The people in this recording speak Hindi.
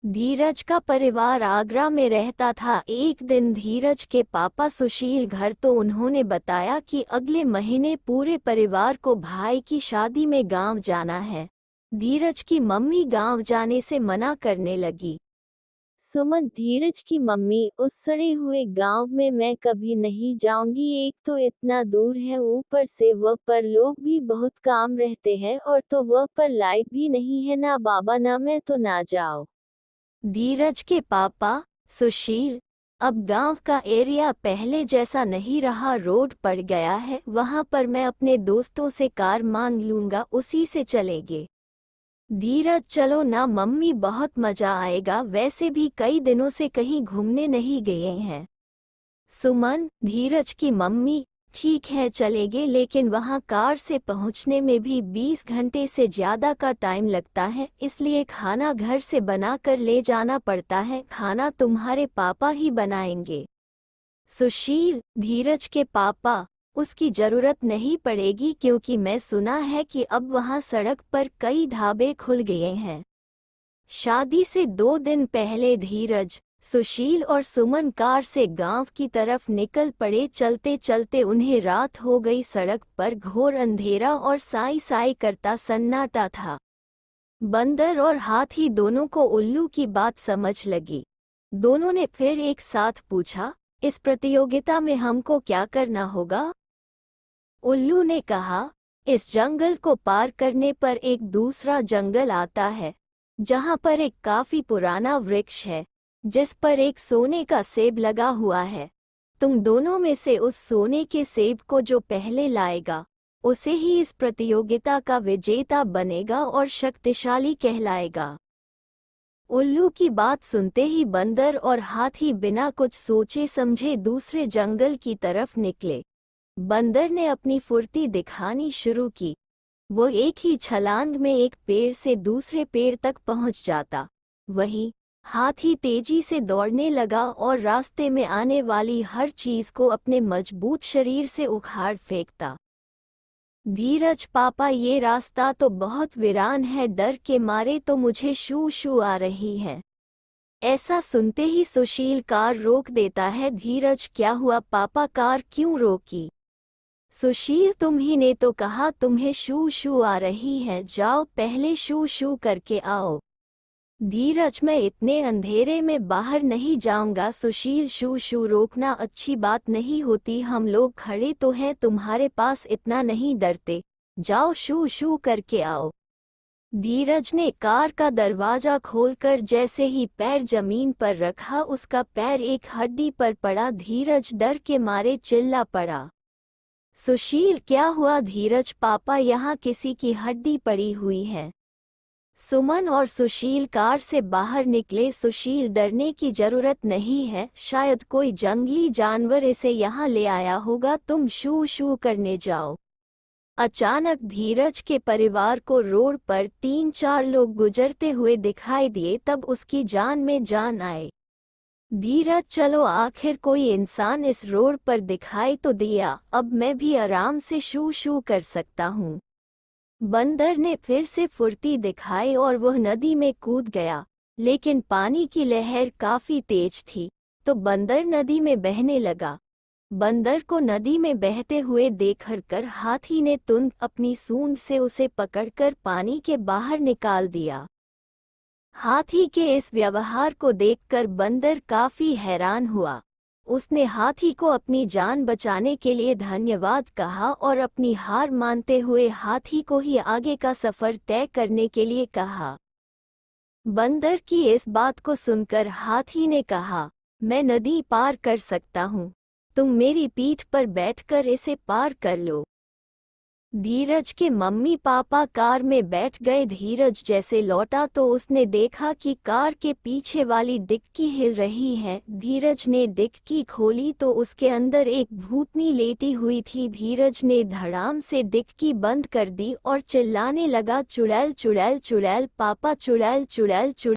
धीरज का परिवार आगरा में रहता था। एक दिन धीरज के पापा सुशील घर तो उन्होंने बताया कि अगले महीने पूरे परिवार को भाई की शादी में गांव जाना है। धीरज की मम्मी गांव जाने से मना करने लगी। सुमन, धीरज की मम्मी, उस सड़े हुए गांव में मैं कभी नहीं जाऊंगी। एक तो इतना दूर है, ऊपर से वह पर लोग भी बहुत काम रहते हैं, और तो वह पर लाइट भी नहीं है। ना बाबा ना मैं तो ना जाओ। धीरज के पापा सुशील, अब गांव का एरिया पहले जैसा नहीं रहा, रोड पड़ गया है। वहां पर मैं अपने दोस्तों से कार मांग लूंगा, उसी से चलेंगे। धीरज, चलो ना मम्मी, बहुत मजा आएगा। वैसे भी कई दिनों से कहीं घूमने नहीं गए हैं। सुमन, धीरज की मम्मी, ठीक है चलेंगे, लेकिन वहां कार से पहुंचने में भी 20 घंटे से ज्यादा का टाइम लगता है, इसलिए खाना घर से बना कर ले जाना पड़ता है। खाना तुम्हारे पापा ही बनाएंगे। सुशील, धीरज के पापा, उसकी जरूरत नहीं पड़ेगी, क्योंकि मैं सुना है कि अब वहां सड़क पर कई ढाबे खुल गए हैं। शादी से 2 दिन पहले धीरज, सुशील और सुमन कार से गांव की तरफ निकल पड़े। चलते चलते उन्हें रात हो गई। सड़क पर घोर अंधेरा और साई साई करता सन्नाटा था। बंदर और हाथी दोनों को उल्लू की बात समझ लगी। दोनों ने फिर एक साथ पूछा, इस प्रतियोगिता में हमको क्या करना होगा? उल्लू ने कहा, इस जंगल को पार करने पर एक दूसरा जंगल आता है, जहां पर एक काफी पुराना वृक्ष है, जिस पर एक सोने का सेब लगा हुआ है। तुम दोनों में से उस सोने के सेब को जो पहले लाएगा, उसे ही इस प्रतियोगिता का विजेता बनेगा और शक्तिशाली कहलाएगा। उल्लू की बात सुनते ही बंदर और हाथी बिना कुछ सोचे समझे दूसरे जंगल की तरफ निकले। बंदर ने अपनी फुर्ती दिखानी शुरू की। वो एक ही छलांग में एक पेड़ से दूसरे पेड़ तक पहुंच जाता। वहीं हाथी तेजी से दौड़ने लगा और रास्ते में आने वाली हर चीज को अपने मजबूत शरीर से उखाड़ फेंकता। धीरज पापा, ये रास्ता तो बहुत वीरान है, डर के मारे तो मुझे शू शू आ रही है। ऐसा सुनते ही सुशील कार रोक देता है। धीरज, क्या हुआ पापा, कार क्यों रोकी? सुशील, तुम ही ने तो कहा तुम्हें शू शू आ रही है, जाओ पहले शू शू करके आओ। धीरज, मैं इतने अंधेरे में बाहर नहीं जाऊंगा। सुशील, शू शू रोकना अच्छी बात नहीं होती, हम लोग खड़े तो हैं तुम्हारे पास, इतना नहीं डरते, जाओ शू शू करके आओ। धीरज ने कार का दरवाजा खोलकर जैसे ही पैर जमीन पर रखा, उसका पैर एक हड्डी पर पड़ा। धीरज डर के मारे चिल्ला पड़ा। सुशील, क्या हुआ? धीरज पापा, यहाँ किसी की हड्डी पड़ी हुई है। सुमन और सुशील कार से बाहर निकले। सुशील, डरने की जरूरत नहीं है, शायद कोई जंगली जानवर इसे यहाँ ले आया होगा, तुम शू शू करने जाओ। अचानक धीरज के परिवार को रोड पर 3-4 लोग गुजरते हुए दिखाई दिए। तब उसकी जान में जान आए। धीरज, चलो आखिर कोई इंसान इस रोड पर दिखाई तो दिया, अब मैं भी आराम से शू शू कर सकता हूँ। बंदर ने फिर से फुर्ती दिखाई और वह नदी में कूद गया, लेकिन पानी की लहर काफी तेज थी, तो बंदर नदी में बहने लगा। बंदर को नदी में बहते हुए देखकर हाथी ने तुरंत अपनी सूंड से उसे पकड़कर पानी के बाहर निकाल दिया। हाथी के इस व्यवहार को देखकर बंदर काफी हैरान हुआ। उसने हाथी को अपनी जान बचाने के लिए धन्यवाद कहा और अपनी हार मानते हुए हाथी को ही आगे का सफर तय करने के लिए कहा। बंदर की इस बात को सुनकर हाथी ने कहा, मैं नदी पार कर सकता हूँ, तुम मेरी पीठ पर बैठकर इसे पार कर लो। धीरज के मम्मी पापा कार में बैठ गए। धीरज जैसे लौटा तो उसने देखा कि कार के पीछे वाली डिक्की हिल रही है। धीरज ने डिक्की खोली तो उसके अंदर एक भूतनी लेटी हुई थी। धीरज ने धड़ाम से डिक्की बंद कर दी और चिल्लाने लगा, चुड़ैल चुड़ैल चुड़ैल पापा, चुड़ैल चुड़ैल चुड़ैल।